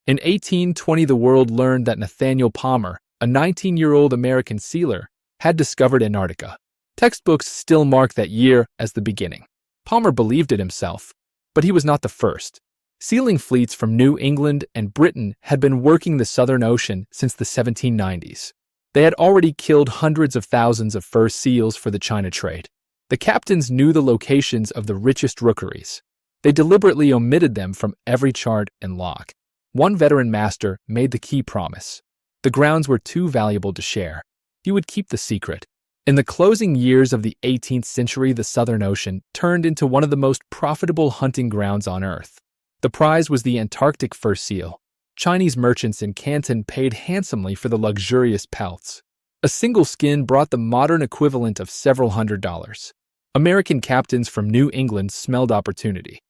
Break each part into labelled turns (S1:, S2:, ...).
S1: In 1820, the world learned that Nathaniel Palmer, a 19-year-old American sealer, had discovered Antarctica. Textbooks still mark that year as the beginning. Palmer believed it himself, but he was not the first. Sealing fleets from New England and Britain had been working the Southern Ocean since the 1790s. They had already killed hundreds of thousands of fur seals for the China trade. The captains knew the locations of the richest rookeries. They deliberately omitted them from every chart and log. One veteran master made the key promise. The grounds were too valuable to share. He would keep the secret. In the closing years of the 18th century, the Southern Ocean turned into one of the most profitable hunting grounds on Earth. The prize was the Antarctic fur seal. Chinese merchants in Canton paid handsomely for the luxurious pelts. A single skin brought the modern equivalent of several $100s. American captains from New England smelled opportunity.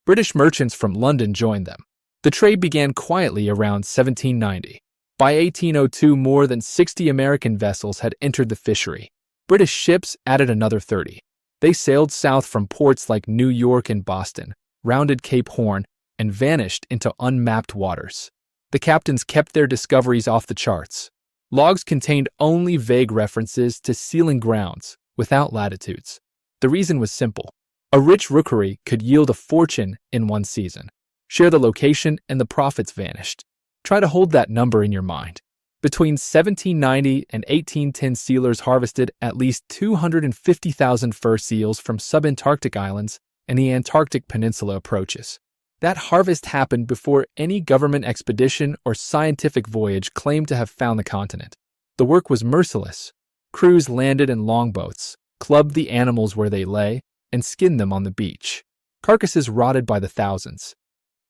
S1: British merchants from London joined them. The trade began quietly around 1790. By 1802, more than 60 American vessels had entered the fishery. British ships added another 30. They sailed south from ports like New York and Boston, rounded Cape Horn, and vanished into unmapped waters. The captains kept their discoveries off the charts. Logs contained only vague references to sealing grounds, without latitudes. The reason was simple. A rich rookery could yield a fortune in one season. Share the location and the profits vanished. Try to hold that number in your mind. Between 1790 and 1810, sealers harvested at least 250,000 fur seals from sub-Antarctic islands and the Antarctic Peninsula approaches. That harvest happened before any government expedition or scientific voyage claimed to have found the continent. The work was merciless. Crews landed in longboats, clubbed the animals where they lay, and skinned them on the beach. Carcasses rotted by the thousands.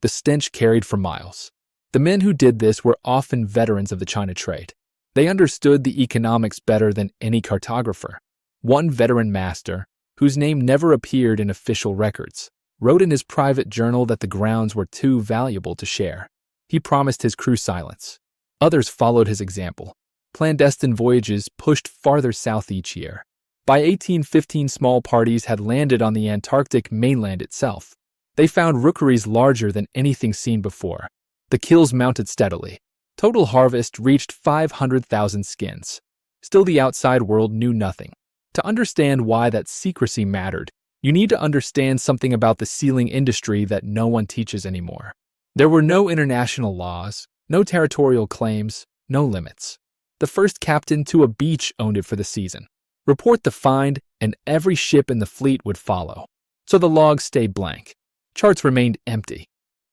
S1: The stench carried for miles. The men who did this were often veterans of the China trade. They understood the economics better than any cartographer. One veteran master, whose name never appeared in official records, wrote in his private journal that the grounds were too valuable to share. He promised his crew silence. Others followed his example. Clandestine voyages pushed farther south each year. By 1815, small parties had landed on the Antarctic mainland itself. They found rookeries larger than anything seen before. The kills mounted steadily. Total harvest reached 500,000 skins. Still, the outside world knew nothing. To understand why that secrecy mattered, you need to understand something about the sealing industry that no one teaches anymore. There were no international laws, no territorial claims, no limits. The first captain to a beach owned it for the season. Report the find, and every ship in the fleet would follow. So the logs stayed blank. Charts remained empty.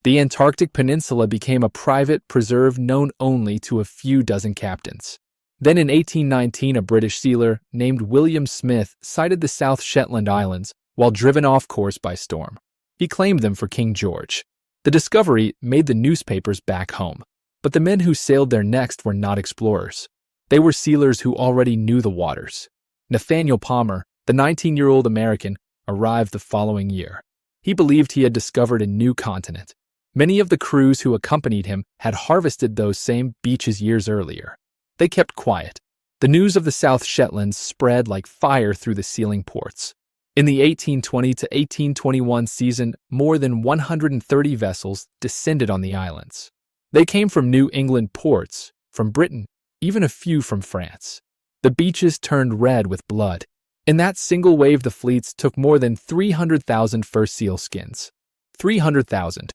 S1: The Antarctic Peninsula became a private preserve known only to a few dozen captains. Then in 1819, a British sealer named William Smith sighted the South Shetland Islands while driven off course by storm. He claimed them for King George. The discovery made the newspapers back home, but the men who sailed there next were not explorers. They were sealers who already knew the waters. Nathaniel Palmer, the 19-year-old American, arrived the following year. He believed he had discovered a new continent. Many of the crews who accompanied him had harvested those same beaches years earlier. They kept quiet. The news of the South Shetlands spread like fire through the sealing ports. In the 1820 to 1821 season, more than 130 vessels descended on the islands. They came from New England ports, from Britain, even a few from France. The beaches turned red with blood. In that single wave, the fleets took more than 300,000 fur seal skins. 300,000.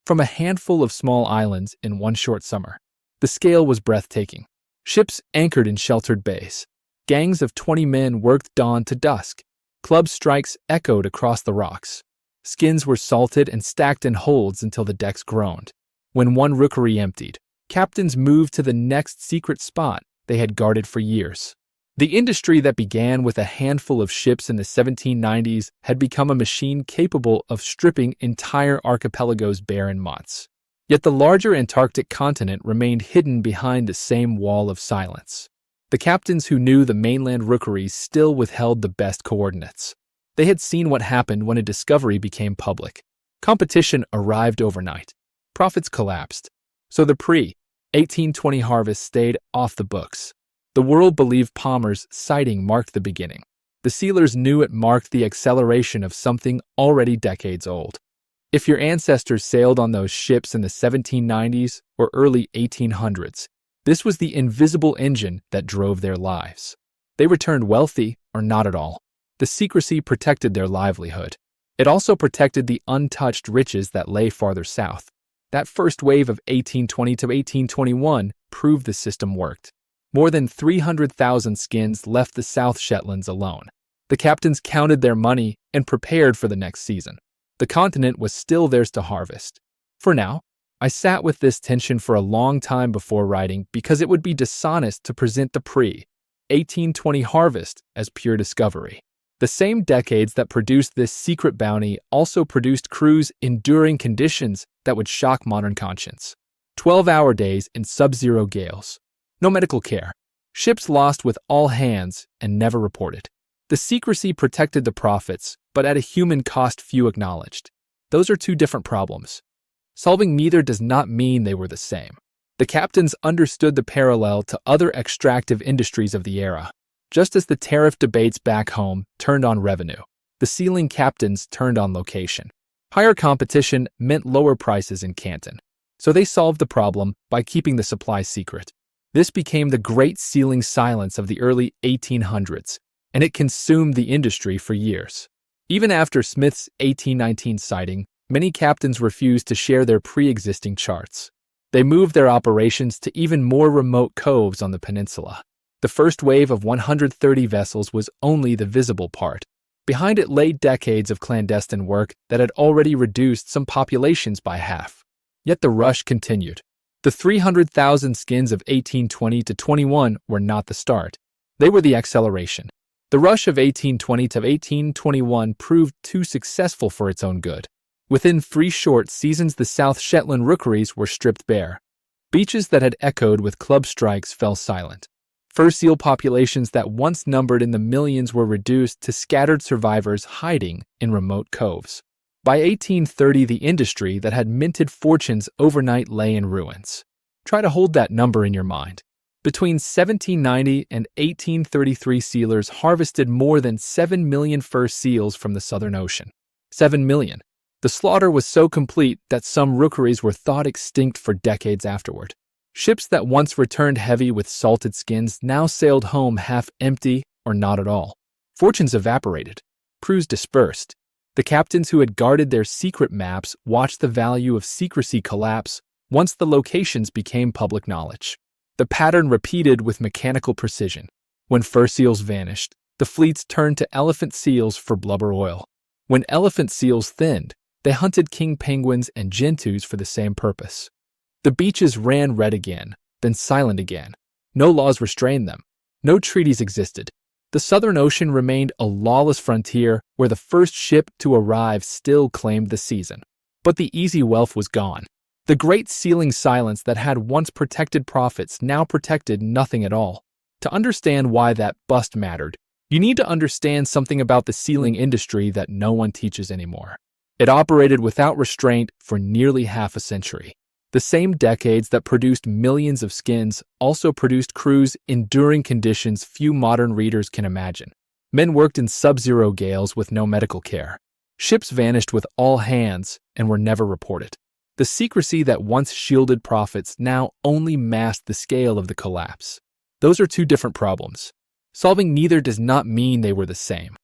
S1: From a handful of small islands in one short summer. The scale was breathtaking. Ships anchored in sheltered bays. Gangs of 20 men worked dawn to dusk. Club strikes echoed across the rocks. Skins were salted and stacked in holds until the decks groaned. When one rookery emptied, captains moved to the next secret spot they had guarded for years. The industry that began with a handful of ships in the 1790s had become a machine capable of stripping entire archipelagos bare in months. Yet the larger Antarctic continent remained hidden behind the same wall of silence. The captains who knew the mainland rookeries still withheld the best coordinates. They had seen what happened when a discovery became public. Competition arrived overnight. Profits collapsed. So the pre-1820 harvest stayed off the books. The world believed Palmer's sighting marked the beginning. The sealers knew it marked the acceleration of something already decades old. If your ancestors sailed on those ships in the 1790s or early 1800s, this was the invisible engine that drove their lives. They returned wealthy or not at all. The secrecy protected their livelihood. It also protected the untouched riches that lay farther south. That first wave of 1820 to 1821 proved the system worked. More than 300,000 skins left the South Shetlands alone. The captains counted their money and prepared for the next season. The continent was still theirs to harvest. For now, I sat with this tension for a long time before writing because it would be dishonest to present the pre-1820 harvest as pure discovery. The same decades that produced this secret bounty also produced crews enduring conditions that would shock modern conscience. 12-hour days in sub-zero gales. No medical care. Ships lost with all hands and never reported. The secrecy protected the profits, but at a human cost few acknowledged. Those are two different problems. Solving neither does not mean they were the same. The captains understood the parallel to other extractive industries of the era. Just as the tariff debates back home turned on revenue, the sealing captains turned on location. Higher competition meant lower prices in Canton, so they solved the problem by keeping the supply secret. This became the Great Sealing Silence of the early 1800s, and it consumed the industry for years. Even after Smith's 1819 sighting, many captains refused to share their pre-existing charts. They moved their operations to even more remote coves on the peninsula. The first wave of 130 vessels was only the visible part. Behind it lay decades of clandestine work that had already reduced some populations by half. Yet the rush continued. The 300,000 skins of 1820 to 21 were not the start. They were the acceleration. The rush of 1820 to 1821 proved too successful for its own good. Within 3 short seasons, the South Shetland rookeries were stripped bare. Beaches that had echoed with club strikes fell silent. Fur seal populations that once numbered in the millions were reduced to scattered survivors hiding in remote coves. By 1830, the industry that had minted fortunes overnight lay in ruins. Try to hold that number in your mind. Between 1790 and 1833, sealers harvested more than 7 million fur seals from the Southern Ocean. 7 million. The slaughter was so complete that some rookeries were thought extinct for decades afterward. Ships that once returned heavy with salted skins now sailed home half empty or not at all. Fortunes evaporated. Crews dispersed. The captains who had guarded their secret maps watched the value of secrecy collapse once the locations became public knowledge. The pattern repeated with mechanical precision. When fur seals vanished, the fleets turned to elephant seals for blubber oil. When elephant seals thinned, they hunted king penguins and gentoos for the same purpose. The beaches ran red again, then silent again. No laws restrained them. No treaties existed. The Southern Ocean remained a lawless frontier where the first ship to arrive still claimed the season. But the easy wealth was gone. The Great Sealing Silence that had once protected profits now protected nothing at all. To understand why that bust mattered, you need to understand something about the sealing industry that no one teaches anymore. It operated without restraint for nearly half a century. The same decades that produced millions of skins also produced crews enduring conditions few modern readers can imagine. Men worked in sub-zero gales with no medical care. Ships vanished with all hands and were never reported. The secrecy that once shielded profits now only masked the scale of the collapse. Those are two different problems. Solving neither does not mean they were the same.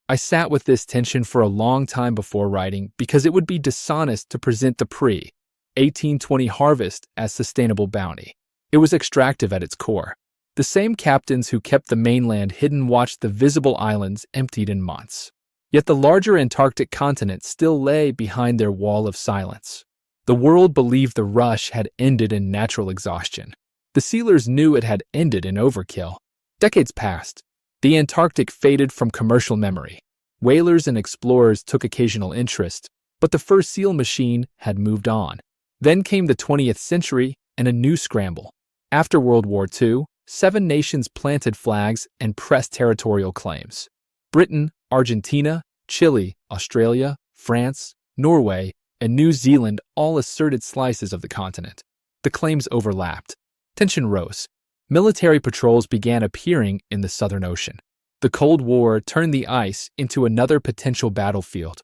S1: I sat with this tension for a long time before writing because it would be dishonest to present the pre-1820 harvest as sustainable bounty. It was extractive at its core. The same captains who kept the mainland hidden watched the visible islands emptied in months. Yet the larger Antarctic continent still lay behind their wall of silence. The world believed the rush had ended in natural exhaustion. The sealers knew it had ended in overkill. Decades passed. The Antarctic faded from commercial memory. Whalers and explorers took occasional interest, but the fur seal machine had moved on. Then came the 20th century and a new scramble. After World War II, 7 nations planted flags and pressed territorial claims. Britain, Argentina, Chile, Australia, France, Norway, and New Zealand all asserted slices of the continent. The claims overlapped. Tension rose. Military patrols began appearing in the Southern Ocean. The Cold War turned the ice into another potential battlefield.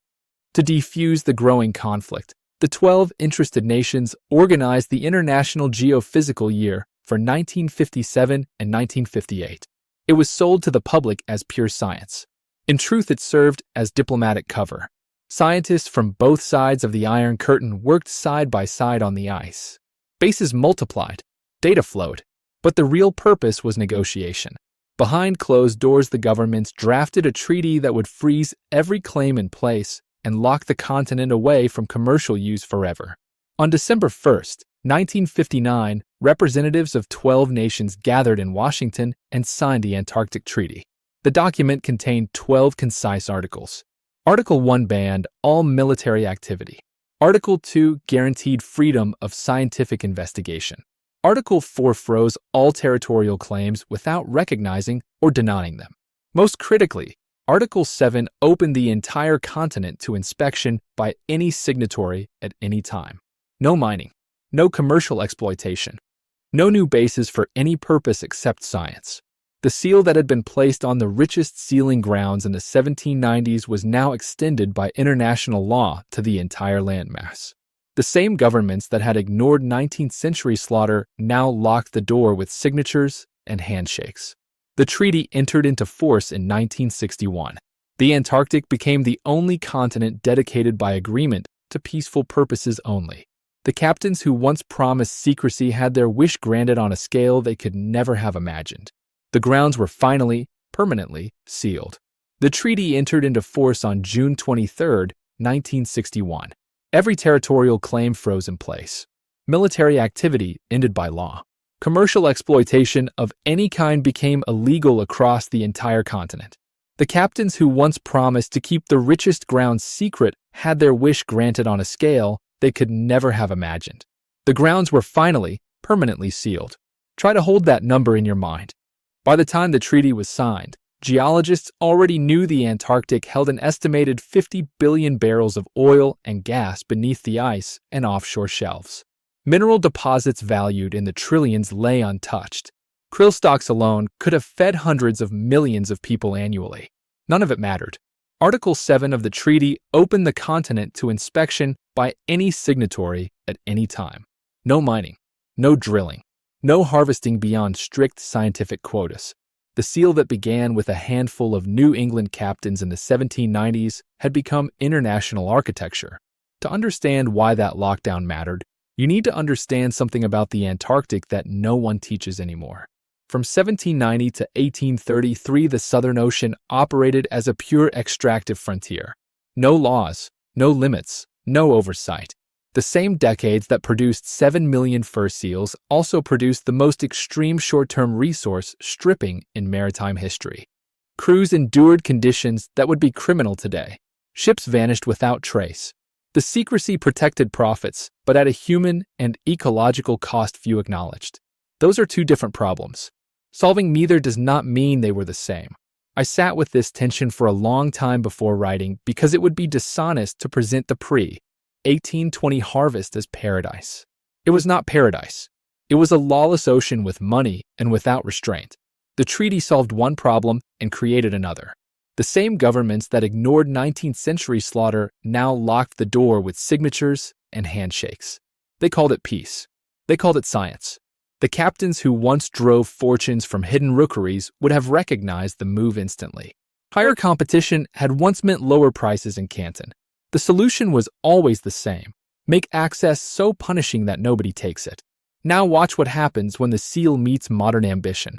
S1: To defuse the growing conflict, the 12 interested nations organized the International Geophysical Year for 1957 and 1958. It was sold to the public as pure science. In truth, it served as diplomatic cover. Scientists from both sides of the Iron Curtain worked side by side on the ice. Bases multiplied, data flowed, but the real purpose was negotiation. Behind closed doors, the governments drafted a treaty that would freeze every claim in place and lock the continent away from commercial use forever. On December 1st, 1959, representatives of 12 nations gathered in Washington and signed the Antarctic Treaty. The document contained 12 concise articles. Article 1 banned all military activity. Article 2 guaranteed freedom of scientific investigation. Article 4 froze all territorial claims without recognizing or denying them. Most critically, Article 7 opened the entire continent to inspection by any signatory at any time. No mining, no commercial exploitation, no new bases for any purpose except science. The seal that had been placed on the richest sealing grounds in the 1790s was now extended by international law to the entire landmass. The same governments that had ignored 19th century slaughter now locked the door with signatures and handshakes. The treaty entered into force in 1961. The Antarctic became the only continent dedicated by agreement to peaceful purposes only. The captains who once promised secrecy had their wish granted on a scale they could never have imagined. The grounds were finally, permanently sealed. The treaty entered into force on June 23, 1961. Every territorial claim froze in place. Military activity ended by law. Commercial exploitation of any kind became illegal across the entire continent. The captains who once promised to keep the richest grounds secret had their wish granted on a scale they could never have imagined. The grounds were finally, permanently sealed. Try to hold that number in your mind. By the time the treaty was signed, geologists already knew the Antarctic held an estimated 50 billion barrels of oil and gas beneath the ice and offshore shelves. Mineral deposits valued in the trillions lay untouched. Krill stocks alone could have fed hundreds of millions of people annually. None of it mattered. Article 7 of the treaty opened the continent to inspection by any signatory at any time. No mining, no drilling, no harvesting beyond strict scientific quotas. The seal that began with a handful of New England captains in the 1790s had become international architecture. To understand why that lockdown mattered, you need to understand something about the Antarctic that no one teaches anymore. From 1790 to 1833, the Southern Ocean operated as a pure extractive frontier. No laws, no limits, no oversight. The same decades that produced 7 million fur seals also produced the most extreme short-term resource stripping in maritime history. Crews endured conditions that would be criminal today. Ships vanished without trace. The secrecy protected profits, but at a human and ecological cost few acknowledged. Those are two different problems. Solving neither does not mean they were the same. I sat with this tension for a long time before writing because it would be dishonest to present the pre-1820 harvest as paradise. It was not paradise. It was a lawless ocean with money and without restraint. The treaty solved one problem and created another. The same governments that ignored 19th century slaughter now locked the door with signatures and handshakes. They called it peace. They called it science. The captains who once drove fortunes from hidden rookeries would have recognized the move instantly. Higher competition had once meant lower prices in Canton. The solution was always the same: make access so punishing that nobody takes it. Now watch what happens when the seal meets modern ambition.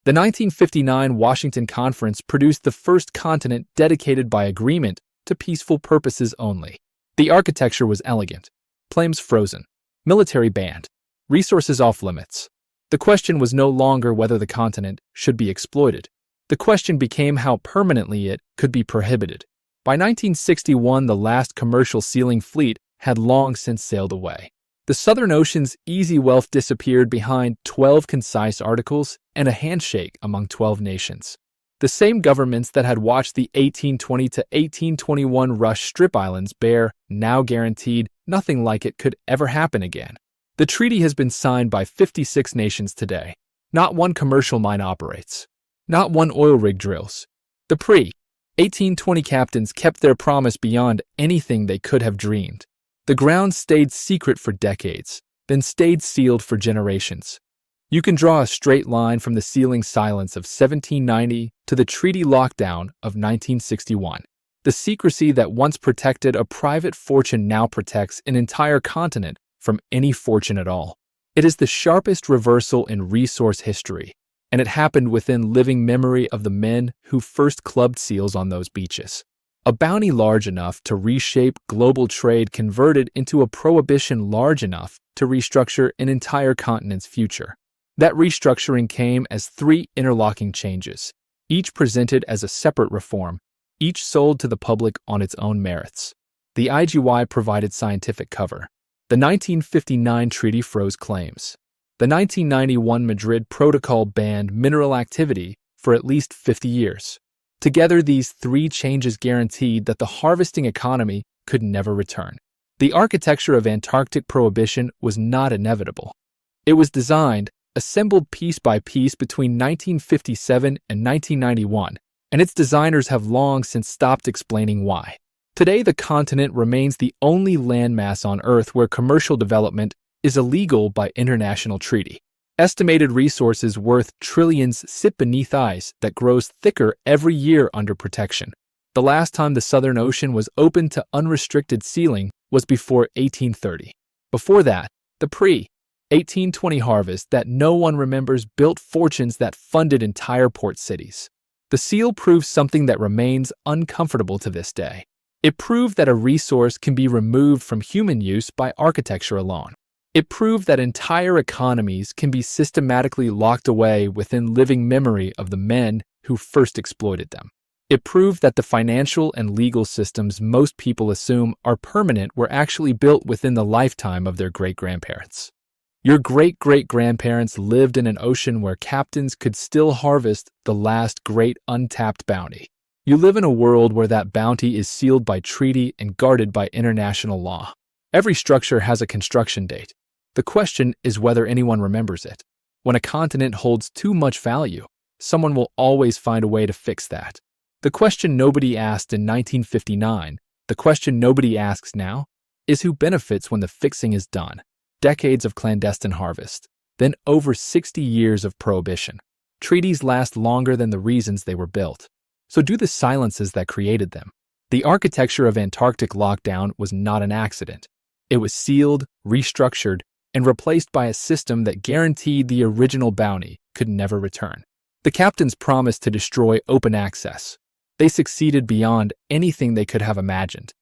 S1: The 1959 Washington Conference produced the first continent dedicated by agreement to peaceful purposes only. The architecture was elegant, claims frozen, military banned, resources off limits. The question was no longer whether the continent should be exploited. The question became how permanently it could be prohibited. By 1961, the last commercial sealing fleet had long since sailed away. The Southern Ocean's easy wealth disappeared behind 12 concise articles and a handshake among 12 nations. The same governments that had watched the 1820 to 1821 Rush Strip Islands bare now guaranteed nothing like it could ever happen again. The treaty has been signed by 56 nations today. Not one commercial mine operates. Not one oil rig drills. The 1820 captains kept their promise beyond anything they could have dreamed. The ground stayed secret for decades, then stayed sealed for generations. You can draw a straight line from the sealing silence of 1790 to the treaty lockdown of 1961. The secrecy that once protected a private fortune now protects an entire continent from any fortune at all. It is the sharpest reversal in resource history, and it happened within living memory of the men who first clubbed seals on those beaches. A bounty large enough to reshape global trade converted into a prohibition large enough to restructure an entire continent's future. That restructuring came as three interlocking changes, each presented as a separate reform, each sold to the public on its own merits. The IGY provided scientific cover. The 1959 treaty froze claims. The 1991 Madrid Protocol banned mineral activity for at least 50 years. Together, these three changes guaranteed that the harvesting economy could never return. The architecture of Antarctic prohibition was not inevitable. It was designed, assembled piece by piece between 1957 and 1991, and its designers have long since stopped explaining why. Today, the continent remains the only landmass on Earth where commercial development is illegal by international treaty. Estimated resources worth trillions sit beneath ice that grows thicker every year under protection. The last time the Southern Ocean was open to unrestricted sealing was before 1830. Before that, the pre-1820 harvest that no one remembers built fortunes that funded entire port cities. The seal proved something that remains uncomfortable to this day. It proved that a resource can be removed from human use by architecture alone. It proved that entire economies can be systematically locked away within living memory of the men who first exploited them. It proved that the financial and legal systems most people assume are permanent were actually built within the lifetime of their great-grandparents. Your great-great-grandparents lived in an ocean where captains could still harvest the last great untapped bounty. You live in a world where that bounty is sealed by treaty and guarded by international law. Every structure has a construction date. The question is whether anyone remembers it. When a continent holds too much value, someone will always find a way to fix that. The question nobody asked in 1959, the question nobody asks now, is who benefits when the fixing is done. Decades of clandestine harvest, then over 60 years of prohibition. Treaties last longer than the reasons they were built. So do the silences that created them. The architecture of Antarctic lockdown was not an accident. It was sealed, restructured, and replaced by a system that guaranteed the original bounty could never return. The captains promised to destroy open access. They succeeded beyond anything they could have imagined.